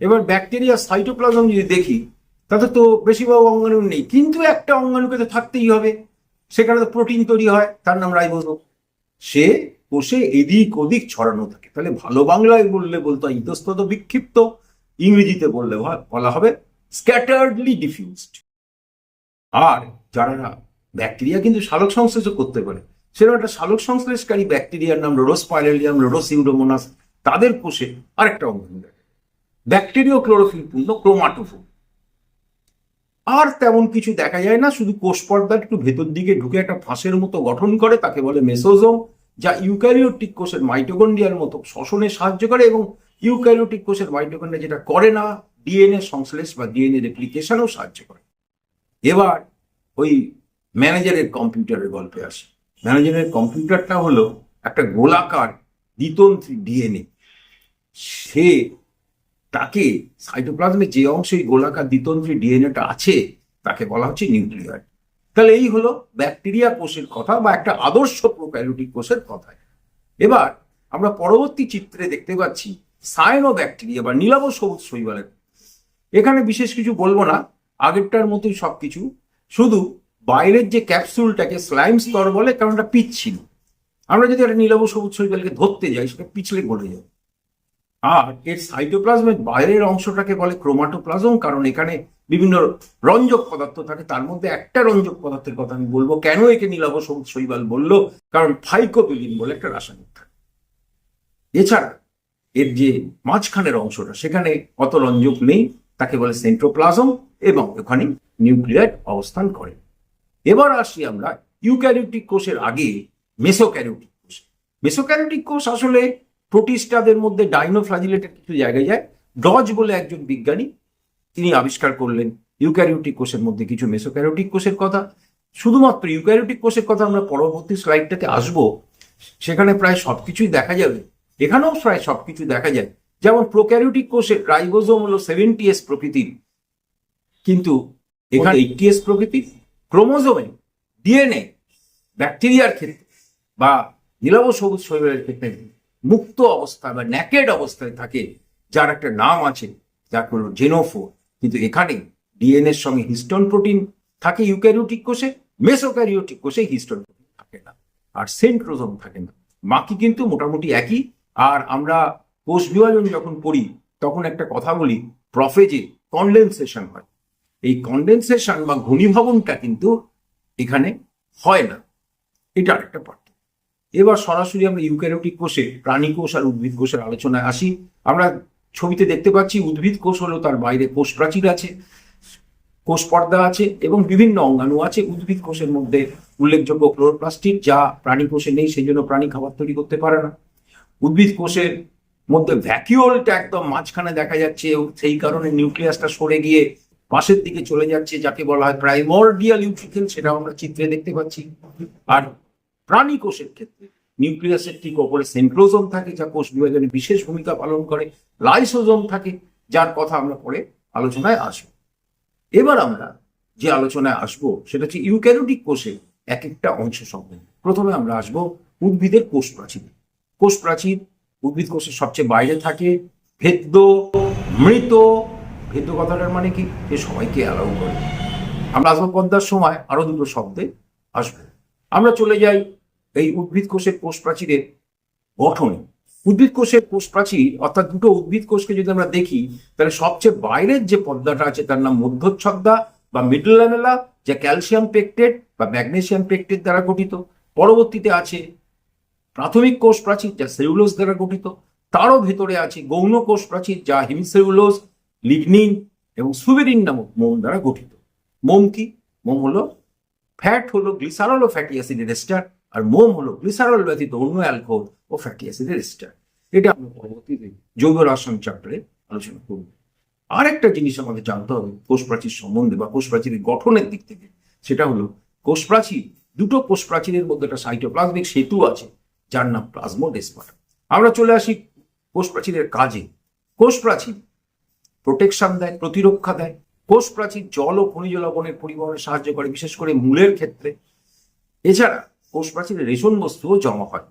এবার bacteria cytoplasm যদি দেখি তাতে তো বেশিরভাগ অঙ্গাণু নেই, কিন্তু একটা অঙ্গাণুকে তো থাকতেই হবে, সেখানে তো প্রোটিন তৈরি হয়, তার নাম রাইবোজোম। সে কোষে এদিক ওদিক ছড়ানো থাকে। তাহলে ভালো বাংলায় বললে বলতো ইতস্তত বিক্ষিপ্ত, ইংরেজিতে বললে বলা হবে স্ক্যাটার্ডলি ডিফিউজড। আর যারা ব্যাকটেরিয়া কিন্তু সালোক সংশ্লেষও করতে পারে, সেরকম একটা সালোক সংশ্লেষকারী ব্যাকটেরিয়ার নাম রোডোস্পাইরালিয়াম রোডোসিউডোমোনাস, তাদের কোষে আরেকটা অঙ্গাণু দেখে ব্যাকটেরিয়া ক্লোরোফিল পূর্ণ ক্রোমাটোফোর। আর তেমন কিছু দেখা যায় না, শুধু কোষ পর্দার একটু ভেতর দিকে ঢুকে একটা ফাঁসের মতো গঠন করে, তাকে বলে মেসোজোম, যা ইউক্যারিওটিক কোষের মাইটোকন্ড্রিয়ার মতো শ্বসনে সাহায্য করে। এবং ইউক্যারিওটিক কোষের মাইটোকন্ড্রিয়া যেটা করে না, ডিএনএ সংশ্লেষ বা ডিএনএ রেপ্লিকেশনেও সাহায্য করে। এবার ওই ম্যানেজারের কম্পিউটারের গল্পে আসে। ম্যানেজারের কম্পিউটারটা হলো একটা গোলাকার দ্বিতন্ত্রী ডিএনএ। সে তাকে সাইটোপ্লাজমে যে অংশে গোলাকার দ্বিতন্ত্রী ডিএনএটা আছে তাকে বলা হচ্ছে নিউক্লিয়ার। তাহলে এই হলো ব্যাকটেরিয়া কোষের কথা, বা একটা আদর্শ প্রোক্যারিওটিক কোষের কথা। এবার আমরা পরবর্তী চিত্রে দেখতে পাচ্ছি সায়ানোব্যাকটেরিয়া বা নীলাভ সবুজ শৈবালের। এখানে বিশেষ কিছু বলবো না, আগেরটার মতোই সবকিছু, শুধু বাইরের যে ক্যাপসুলটাকে স্লাইম স্তর বলে, কারণ এটা পিচ্ছিল। আমরা যদি একটা নীলাভ সবুজ শৈবালকে ধরতে যাই, সেটা পিছলে গলে যায়। আর এর সাইটোপ্লাজমের বাইরের অংশটাকে বলে ক্রোমাটোপ্লাজম, কারণ এখানে বিভিন্ন রঞ্জক পদার্থ থাকে। তার মধ্যে একটা রঞ্জক পদার্থের কথা আমি বলবো, কেন একে নীলাভ সবুজ শৈবাল বললো, কারণ ফাইকোবিলিন বলে একটা রাসায়নিক থাকে। এছাড়া এর যে মাঝখানের অংশটা, সেখানে অত রঞ্জক নেই, তাকে বলে সেন্ট্রোপ্লাজম, এবং ওখানে নিউক্লিয়ার অবস্থান করে। এবার আসি আমরা ইউক্যারিওটিক কোষের আগে মেসোক্যারিওটিক কোষ। মেসোক্যারিওটিক কোষ আসলে প্রোটিস্টাদের মধ্যে ডাইনোফ্লাজিলেটের কিছু জায়গায় যায়। ডজ বলে একজন বিজ্ঞানী, তিনি আবিষ্কার করলেন ইউক্যারিওটিক কোষের মধ্যে কিছু মেসোক্যারিওটিক কোষের কথা। শুধুমাত্র ইউক্যারিওটিক কোষের কথা আমরা পরবর্তী স্লাইডটাতে আসবো, সেখানে প্রায় সবকিছুই দেখা যাবে। এখানেও প্রায় সবকিছু দেখা যায়। যেমন প্রোক্যারিওটিক কোষের রাইবোজোম হলো 70s প্রকৃতির, কিন্তু এখানে 80s প্রকৃতির। ক্রোমোজোমে ডিএনএ ব্যাকটেরিয়ার ক্ষেত্রে বা নীলাভ সবুজ শৈবালের ক্ষেত্রে মুক্ত অবস্থায় বা ন্যাকেড অবস্থায় থাকে, যার একটা নাম আছে, যার হলো জেনোফোর। কিন্তু এখানে ডিএনএর সঙ্গে হিস্টোন প্রোটিন থাকে ইউক্যারিওটিক কোষে, মেসোক্যারিওটিক কোষে হিস্টোন প্রোটিন থাকে না, আর সেন্ট্রোজোম থাকে না। বাকি কিন্তু মোটামুটি একই। আর আমরা কোষ বিভাজন যখন পড়ি, তখন একটা কথা বলি, প্রফেজে কনডেনসেশন হয়। এই কনডেনসেশন বা ঘনীভবনটা কিন্তু এখানে হয় না, এটা আরেকটা পার্থক্য। এবার সরাসরি আমরা ইউক্যারিওটিক কোষে প্রাণী কোষ আর উদ্ভিদ কোষের আলোচনায় আসি। আমরা ছবিতে দেখতে পাচ্ছি উদ্ভিদ কোষ হলো, তার বাইরে কোষ প্রাচীর আছে, কোষ পর্দা আছে, এবং বিভিন্ন অঙ্গাণু আছে। উদ্ভিদ কোষের মধ্যে উল্লেখযোগ্য ক্লোরোপ্লাস্টিড, যা প্রাণী কোষে নেই, সেই জন্য প্রাণী খাবার তৈরি করতে পারে না। উদ্ভিদ কোষের মধ্যে ভ্যাকিউলটা একদম মাঝখানে দেখা যাচ্ছে, সেই কারণে নিউক্লিয়াসটা সরে গিয়ে পাশের দিকে চলে যাচ্ছে, যাকে বলা হয় প্রাইমর্ডিয়াল ইউট্রিকেল, সেটাও আমরা চিত্রে দেখতে পাচ্ছি। আর প্রাণী কোষের ক্ষেত্রে নিউক্লিয়াসের ঠিক ওপরে সেন্ট্রোজোম থাকে, যা কোষ বিভাজনে বিশেষ ভূমিকা পালন করে। লাইসোজোম থাকে, যার কথা আমরা পরে আলোচনায় আসবো। এবার আমরা যে আলোচনায় আসবো সেটা হচ্ছে ইউক্যারিওটিক কোষের এক একটা অংশ সম্বন্ধে। প্রথমে আমরা আসবো উদ্ভিদের কোষ প্রাচীর। কোষ প্রাচীর উদ্ভিদ কোষের সবচেয়ে বাইরে থাকে, ভেদ্য, মৃত। ভেদ্য কথাটার মানে কি, যে সবাইকে অ্যালাউ করে। আমরা আসবো পদ্মার সময় আরো দুটো শব্দে আসবো। আমরা চলে যাই এই উদ্ভিদ কোষের কোষ প্রাচীরের গঠনে। উদ্ভিদ কোষের কোষ প্রাচীর, অর্থাৎ দুটো উদ্ভিদ কোষকে যদি আমরা দেখি, তাহলে সবচেয়ে বাইরের যে পর্দাটা আছে তার নাম মধ্যচ্ছদা বা মিডল ল্যামেলা, যা ক্যালসিয়াম পেকটেট বা ম্যাগনেসিয়াম পেকটেট দ্বারা গঠিত। পরবর্তীতে আছে প্রাথমিক কোষ প্রাচীর, যা সেলুলোজ দ্বারা গঠিত। তারও ভেতরে আছে গৌণ কোষ প্রাচীর, যা হেমিসেলুলোজ, লিগনিন এবং সুবেরিন নামক মোম দ্বারা গঠিত। মোম কি? মোম হলো ফ্যাট, হলো গ্লিসারল ও ফ্যাটি অ্যাসিডের এস্টার, আর মোম হলো গ্লিসারল ব্যতীত অন্য অ্যালকোহল ও ফ্যাটি অ্যাসিডের এস্টার। এটা আমরা পরবর্তীতে জৈব রসায়ন চ্যাপ্টারে আলোচনা করব। আর একটা জিনিস আমাদের জানতে হবে কোষ প্রাচীর সম্বন্ধে বা কোষ প্রাচীরের গঠনের দিক থেকে, সেটা হলো কোষ প্রাচীর, দুটো কোষ প্রাচীরের মধ্যে একটা সাইটোপ্লাজমিক সেতু আছে, যার নাম প্লাজমোডেসমাটা। আমরা চলে আসি কোষ প্রাচীরের কাজে। কোষ প্রাচীর প্রোটেকশন দেয়, প্রতিরক্ষা দেয়। কোষ প্রাচীর জল ও খনিজ লবণের পরিবহনে সাহায্য করে, বিশেষ করে মূলের ক্ষেত্রে। এছাড়া কোষ প্রাচীরে রেশন বস্তুও জমা হয়।